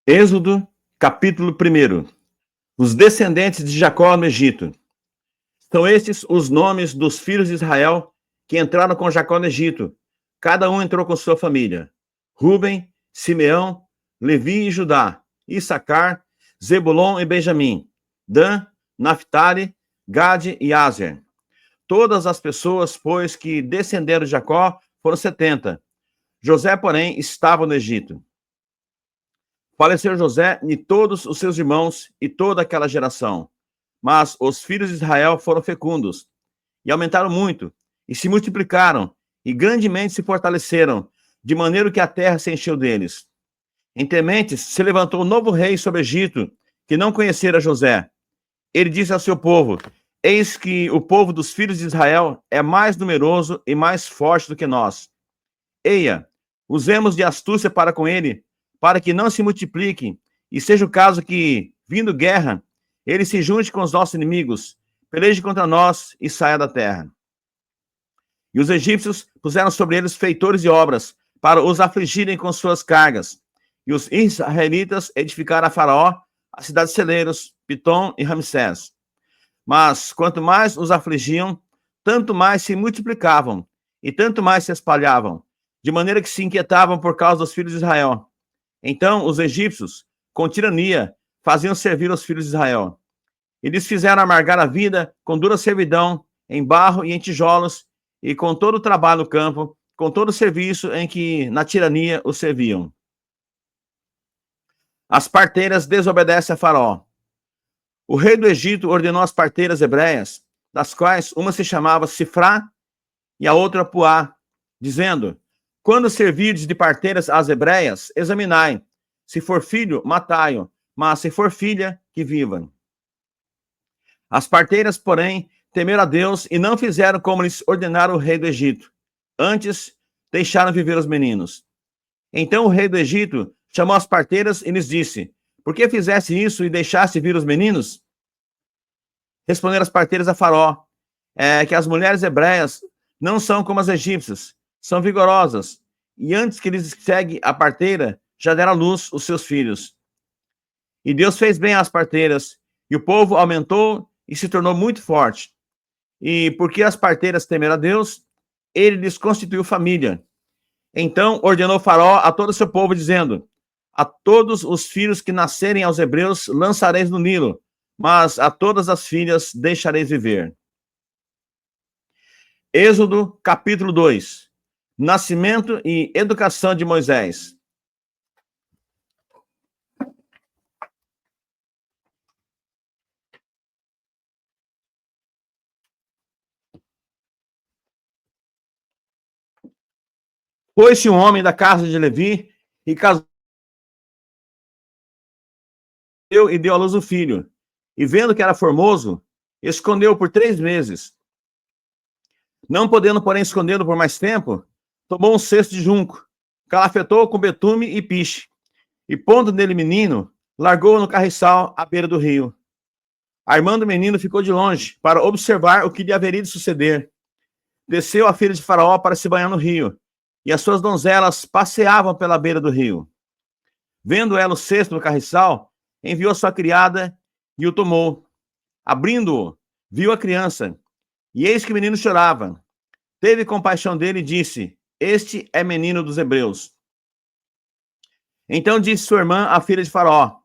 Êxodo, capítulo 1. Os descendentes de Jacó no Egito. São estes os nomes dos filhos de Israel que entraram com Jacó no Egito. Cada um entrou com sua família: Ruben, Simeão, Levi e Judá, Issacar, Zebulon e Benjamim, Dan, Naphtali, Gade e Aser. Todas as pessoas, pois, que descenderam de Jacó foram 70. José, porém, estava no Egito. Faleceu José e todos os seus irmãos e toda aquela geração. Mas os filhos de Israel foram fecundos, e aumentaram muito, e se multiplicaram, e grandemente se fortaleceram, de maneira que a terra se encheu deles. Em Tementes se levantou um novo rei sobre o Egito, que não conhecera José. Ele disse ao seu povo: Eis que o povo dos filhos de Israel é mais numeroso e mais forte do que nós. Eia, usemos de astúcia para com ele, para que não se multiplique, e seja o caso que, vindo guerra, ele se junte com os nossos inimigos, peleje contra nós e saia da terra. E os egípcios puseram sobre eles feitores de obras, para os afligirem com suas cargas. E os israelitas edificaram a Faraó as cidades celeiros, Pitom e Ramsés. Mas, quanto mais os afligiam, tanto mais se multiplicavam, e tanto mais se espalhavam, de maneira que se inquietavam por causa dos filhos de Israel. Então os egípcios, com tirania, faziam servir os filhos de Israel. Eles fizeram amargar a vida com dura servidão, em barro e em tijolos, e com todo o trabalho no campo, com todo o serviço em que na tirania os serviam. As parteiras desobedecem a Faraó. O rei do Egito ordenou as parteiras hebreias, das quais uma se chamava Sifrá e a outra Puá, dizendo: Quando servirdes de parteiras às hebreias, examinai. Se for filho, matai-o, mas se for filha, que viva. As parteiras, porém, temeram a Deus e não fizeram como lhes ordenara o rei do Egito. Antes, deixaram viver os meninos. Então o rei do Egito chamou as parteiras e lhes disse: Por que fizeste isso e deixaste vir os meninos? Responderam as parteiras a Faraó: que as mulheres hebreias não são como as egípcias, são vigorosas, e antes que lhes chegue a parteira, já deram à luz os seus filhos. E Deus fez bem às parteiras, e o povo aumentou e se tornou muito forte. E porque as parteiras temeram a Deus, ele lhes constituiu família. Então ordenou Faraó a todo o seu povo, dizendo: A todos os filhos que nascerem aos hebreus lançareis no Nilo, mas a todas as filhas deixareis viver. Êxodo, capítulo 2. Nascimento e educação de Moisés. Foi-se um homem da casa de Levi e casou e deu à luz o filho. E vendo que era formoso, escondeu-o por 3 meses. Não podendo, porém, escondê-lo por mais tempo, tomou um cesto de junco, calafetou com betume e piche, e pondo nele menino, largou-o no carriçal à beira do rio. A irmã do menino ficou de longe para observar o que lhe haveria de suceder. Desceu a filha de Faraó para se banhar no rio, e as suas donzelas passeavam pela beira do rio. Vendo ela o cesto no carriçal, enviou a sua criada e o tomou. Abrindo-o, viu a criança, e eis que o menino chorava. Teve compaixão dele e disse: Este é menino dos hebreus. Então disse sua irmã, a filha de Faraó: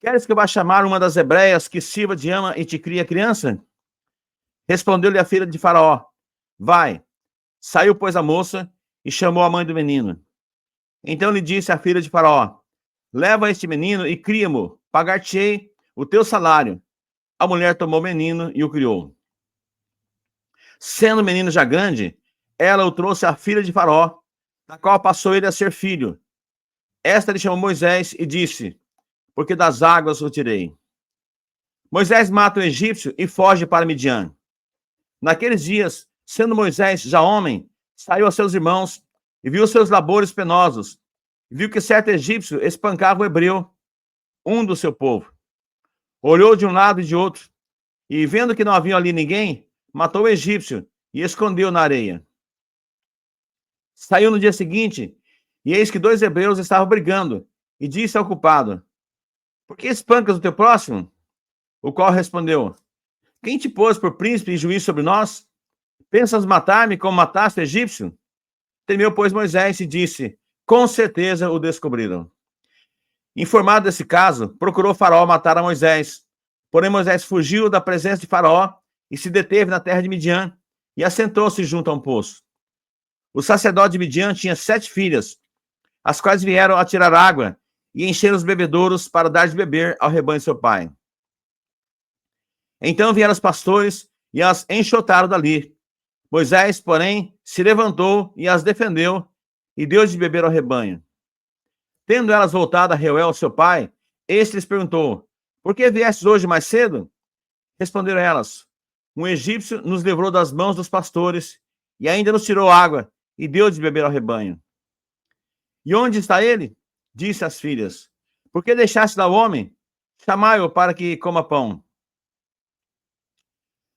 Queres que eu vá chamar uma das hebreias que sirva de ama e te crie a criança? Respondeu-lhe a filha de Faraó: Vai. Saiu, pois, a moça e chamou a mãe do menino. Então lhe disse a filha de Faraó: Leva este menino e cria-mo, pagar-te-ei o teu salário. A mulher tomou o menino e o criou. Sendo o menino já grande, ela o trouxe à filha de Faraó, da qual passou ele a ser filho. Esta lhe chamou Moisés e disse: Porque das águas o tirei. Moisés mata o egípcio e foge para Midian. Naqueles dias, sendo Moisés já homem, saiu a seus irmãos e viu seus labores penosos. E viu que certo egípcio espancava o hebreu, um do seu povo. Olhou de um lado e de outro, e vendo que não havia ali ninguém, matou o egípcio e escondeu na areia. Saiu no dia seguinte, e eis que 2 hebreus estavam brigando, e disse ao culpado: Por que espancas o teu próximo? O qual respondeu: quem te pôs por príncipe e juiz sobre nós? Pensas matar-me como mataste o egípcio? Temeu, pois, Moisés e disse: com certeza o descobriram. Informado desse caso, procurou Faraó matar a Moisés. Porém, Moisés fugiu da presença de Faraó e se deteve na terra de Midian e assentou-se junto a um poço. O sacerdote de Midian tinha 7 filhas, as quais vieram a tirar água e encher os bebedouros para dar de beber ao rebanho de seu pai. Então vieram os pastores e as enxotaram dali. Moisés, porém, se levantou e as defendeu e deu de beber ao rebanho. Tendo elas voltado a Reuel, seu pai, este lhes perguntou: por que viestes hoje mais cedo? Responderam elas: um egípcio nos livrou das mãos dos pastores e ainda nos tirou água e deu de beber ao rebanho. E onde está ele? Disse às filhas: por que deixaste lá o homem? Chamai-o para que coma pão.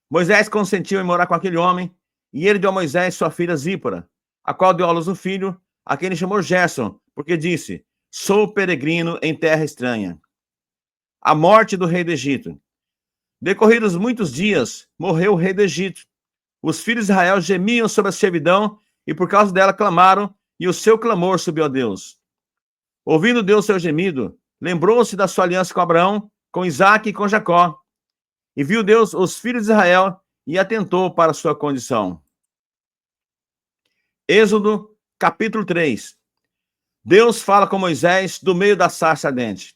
Moisés consentiu em morar com aquele homem, e ele deu a Moisés sua filha Zípora, a qual deu à luz um filho, a quem ele chamou Gerson, porque disse: sou peregrino em terra estranha. A morte do rei do Egito. Decorridos muitos dias, morreu o rei do Egito. Os filhos de Israel gemiam sobre a servidão, e por causa dela clamaram, e o seu clamor subiu a Deus. Ouvindo Deus seu gemido, lembrou-se da sua aliança com Abraão, com Isaque e com Jacó. E viu Deus os filhos de Israel e atentou para a sua condição. Êxodo, capítulo 3. Deus fala com Moisés do meio da sarça ardente.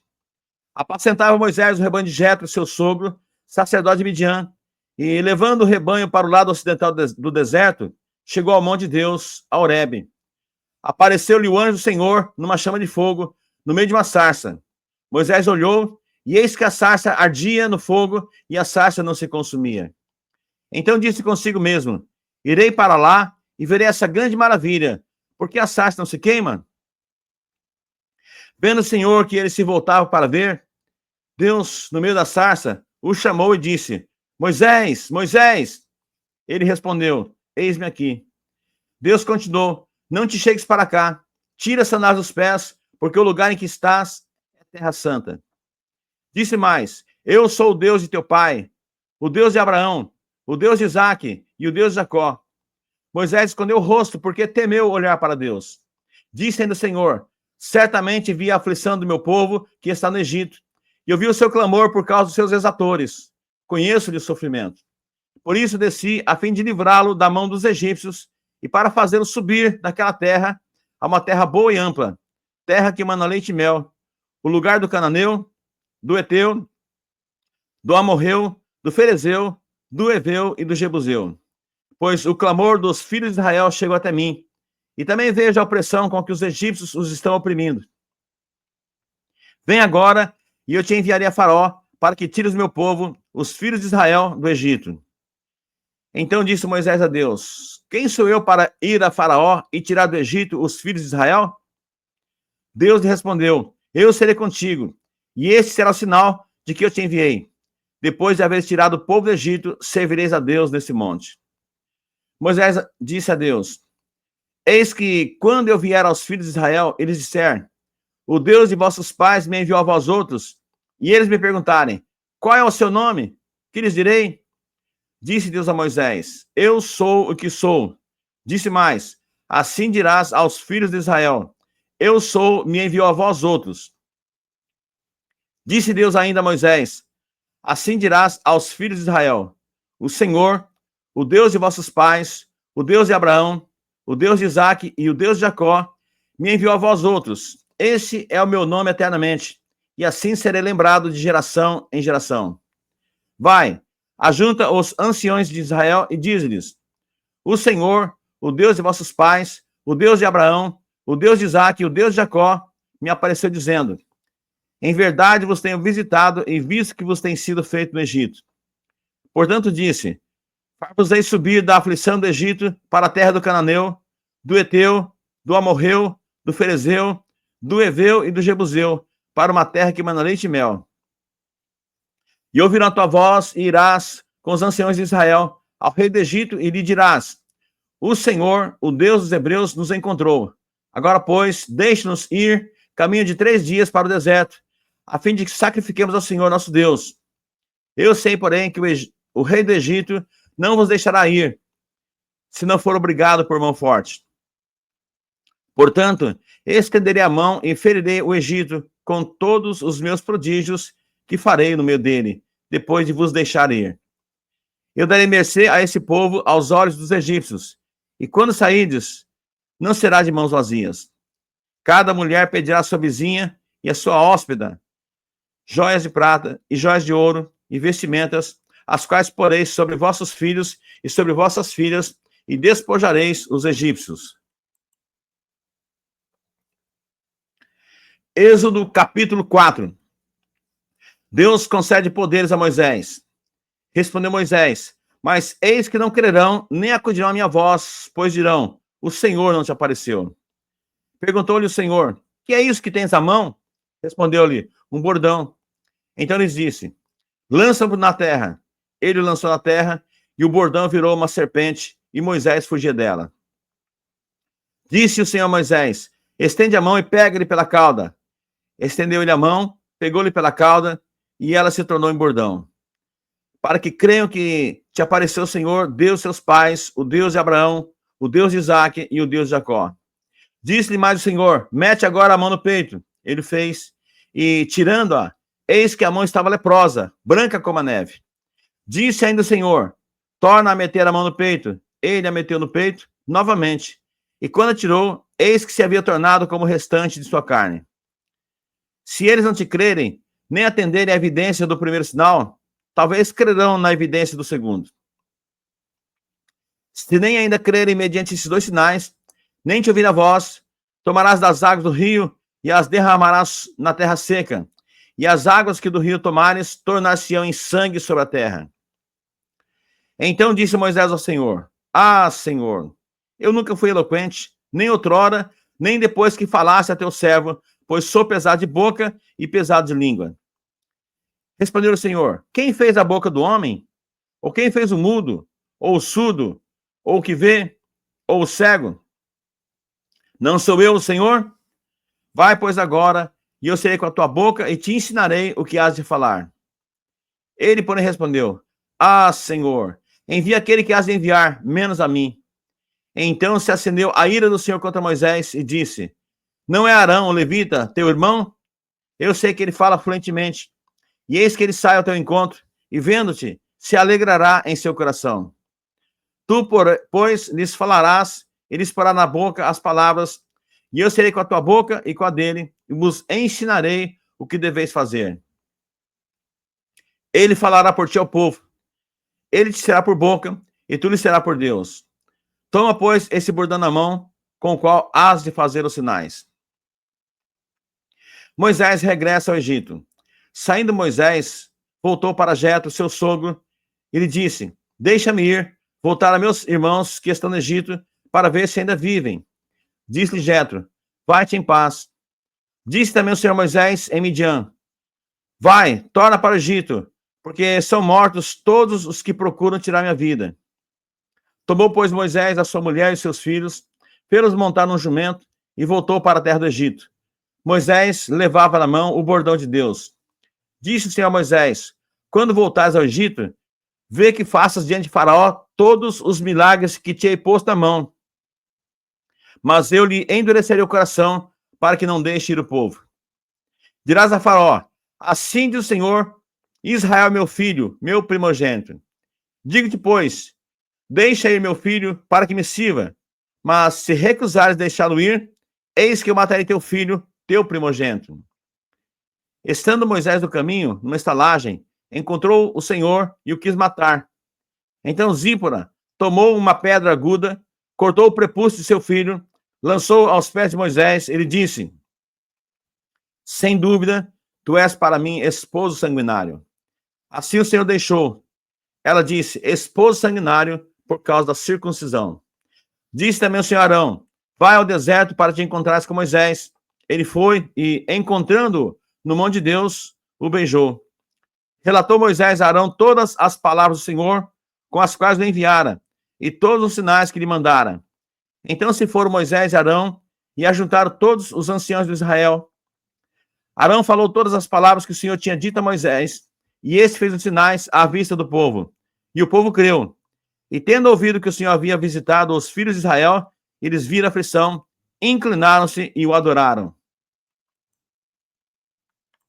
Apacentava Moisés o rebanho de Jetro, seu sogro, sacerdote de Midian, e levando o rebanho para o lado ocidental do deserto, chegou ao monte de Deus, a Horebe. Apareceu-lhe o anjo do Senhor numa chama de fogo, no meio de uma sarça. Moisés olhou, e eis que a sarça ardia no fogo, e a sarça não se consumia. Então disse consigo mesmo: irei para lá e verei essa grande maravilha, porque a sarça não se queima? Vendo o Senhor que ele se voltava para ver, Deus, no meio da sarça, o chamou e disse: Moisés, Moisés! Ele respondeu: eis-me aqui. Deus continuou: não te chegues para cá, tira as sandálias dos pés, porque o lugar em que estás é terra santa. Disse mais: eu sou o Deus de teu pai, o Deus de Abraão, o Deus de Isaque e o Deus de Jacó. Moisés escondeu o rosto, porque temeu olhar para Deus. Disse ainda o Senhor: certamente vi a aflição do meu povo que está no Egito, e ouvi o seu clamor por causa dos seus exatores. Conheço-lhe o sofrimento. Por isso desci, a fim de livrá-lo da mão dos egípcios, e para fazê-lo subir daquela terra a uma terra boa e ampla, terra que emana leite e mel, o lugar do cananeu, do Eteu, do Amorreu, do Ferezeu, do Eveu e do Jebuseu. Pois o clamor dos filhos de Israel chegou até mim, e também vejo a opressão com que os egípcios os estão oprimindo. Vem agora, e eu te enviarei a Faraó, para que tires o meu povo, os filhos de Israel, do Egito. Então disse Moisés a Deus: quem sou eu para ir a Faraó e tirar do Egito os filhos de Israel? Deus lhe respondeu: eu serei contigo, e este será o sinal de que eu te enviei. Depois de haveres tirado o povo do Egito, servireis a Deus nesse monte. Moisés disse a Deus: eis que, quando eu vier aos filhos de Israel, eles disserem: o Deus de vossos pais me enviou a vós outros, e eles me perguntarem: qual é o seu nome? Que lhes direi? Disse Deus a Moisés: eu sou o que sou. Disse mais: assim dirás aos filhos de Israel: eu sou, me enviou a vós outros. Disse Deus ainda a Moisés: assim dirás aos filhos de Israel: o Senhor, o Deus de vossos pais, o Deus de Abraão, o Deus de Isaque e o Deus de Jacó, me enviou a vós outros. Este é o meu nome eternamente, e assim serei lembrado de geração em geração. Vai, ajunta os anciões de Israel e diz-lhes: o Senhor, o Deus de vossos pais, o Deus de Abraão, o Deus de Isaque e o Deus de Jacó, me apareceu dizendo: em verdade vos tenho visitado e visto que vos tem sido feito no Egito. Portanto disse: far-vos-ei subir da aflição do Egito para a terra do Cananeu, do Eteu, do Amorreu, do Ferezeu, do Eveu e do Jebuseu, para uma terra que emana leite e mel. E ouvirão a tua voz e irás com os anciãos de Israel ao rei do Egito e lhe dirás: o Senhor, o Deus dos hebreus, nos encontrou. Agora, pois, deixe-nos ir caminho de 3 dias para o deserto, a fim de que sacrifiquemos ao Senhor nosso Deus. Eu sei, porém, que o rei do Egito não vos deixará ir, se não for obrigado por mão forte. Portanto, estenderei a mão e ferirei o Egito com todos os meus prodígios que farei no meio dele, depois de vos deixar ir. Eu darei mercê a esse povo aos olhos dos egípcios, e quando saídes, não será de mãos vazias. Cada mulher pedirá à sua vizinha e à sua hóspeda joias de prata e joias de ouro e vestimentas, as quais poreis sobre vossos filhos e sobre vossas filhas, e despojareis os egípcios. Êxodo capítulo 4. Deus concede poderes a Moisés. Respondeu Moisés: mas eis que não crerão, nem acudirão à minha voz, pois dirão: o Senhor não te apareceu. Perguntou-lhe o Senhor: que é isso que tens à mão? Respondeu-lhe: um bordão. Então lhes disse: lança-o na terra. Ele o lançou na terra, e o bordão virou uma serpente, e Moisés fugia dela. Disse o Senhor a Moisés: estende a mão e pega-lhe pela cauda. Estendeu-lhe a mão, pegou-lhe pela cauda, e ela se tornou em bordão. Para que creiam que te apareceu o Senhor, Deus de seus pais, o Deus de Abraão, o Deus de Isaque e o Deus de Jacó. Disse-lhe mais o Senhor: mete agora a mão no peito. Ele fez, e tirando-a, eis que a mão estava leprosa, branca como a neve. Disse ainda o Senhor: torna a meter a mão no peito. Ele a meteu no peito novamente, e quando a tirou, eis que se havia tornado como o restante de sua carne. Se eles não te crerem, nem atenderem à evidência do primeiro sinal, talvez crerão na evidência do segundo. Se nem ainda crerem mediante esses dois sinais, nem te ouvir a voz, tomarás das águas do rio e as derramarás na terra seca, e as águas que do rio tomares tornar-se-ão em sangue sobre a terra. Então disse Moisés ao Senhor: ah, Senhor, eu nunca fui eloquente, nem outrora, nem depois que falasse a teu servo, pois sou pesado de boca e pesado de língua. Respondeu o Senhor: quem fez a boca do homem? Ou quem fez o mudo? Ou o surdo? Ou o que vê? Ou o cego? Não sou eu o Senhor? Vai, pois, agora, e eu serei com a tua boca e te ensinarei o que has de falar. Ele, porém, respondeu: ah, Senhor, envia aquele que has de enviar, menos a mim. Então se acendeu a ira do Senhor contra Moisés e disse: não é Arão, o levita, teu irmão? Eu sei que ele fala fluentemente. E eis que ele sai ao teu encontro, e vendo-te, se alegrará em seu coração. Tu, pois, lhes falarás, e lhes porá na boca as palavras, e eu serei com a tua boca e com a dele, e vos ensinarei o que deveis fazer. Ele falará por ti ao povo, ele te será por boca, e tu lhe será por Deus. Toma, pois, esse bordão na mão, com o qual has de fazer os sinais. Moisés regressa ao Egito. Saindo Moisés, voltou para Jetro, seu sogro, e lhe disse: deixa-me ir, voltar a meus irmãos que estão no Egito, para ver se ainda vivem. Disse-lhe Jetro: vai-te em paz. Disse também o Senhor Moisés em Midian: vai, torna para o Egito, porque são mortos todos os que procuram tirar minha vida. Tomou, pois, Moisés a sua mulher e seus filhos, fê-los montar num jumento, e voltou para a terra do Egito. Moisés levava na mão o bordão de Deus. Disse o Senhor a Moisés: quando voltares ao Egito, vê que faças diante de Faraó todos os milagres que te hei posto na mão. Mas eu lhe endurecerei o coração, para que não deixe ir o povo. Dirás a Faraó: assim diz o Senhor, Israel, meu filho, meu primogênito. Digo-te, pois, deixa ir meu filho, para que me sirva. Mas se recusares deixá-lo ir, eis que eu matarei teu filho, teu primogênito. Estando Moisés no caminho, numa estalagem, encontrou o Senhor e o quis matar. Então Zípora tomou uma pedra aguda, cortou o prepúcio de seu filho, lançou aos pés de Moisés e lhe disse: sem dúvida, tu és para mim esposo sanguinário. Assim o Senhor deixou. Ela disse: esposo sanguinário, por causa da circuncisão. Disse também o Senhor Arão: vai ao deserto para te encontrares com Moisés. Ele foi e, encontrando-o no monte de Deus, o beijou. Relatou Moisés a Arão todas as palavras do Senhor, com as quais o enviara, e todos os sinais que lhe mandara. Então se foram Moisés e Arão, e ajuntaram todos os anciãos de Israel. Arão falou todas as palavras que o Senhor tinha dito a Moisés, e este fez os sinais à vista do povo. E o povo creu. E tendo ouvido que o Senhor havia visitado os filhos de Israel, eles viram a aflição, inclinaram-se e o adoraram.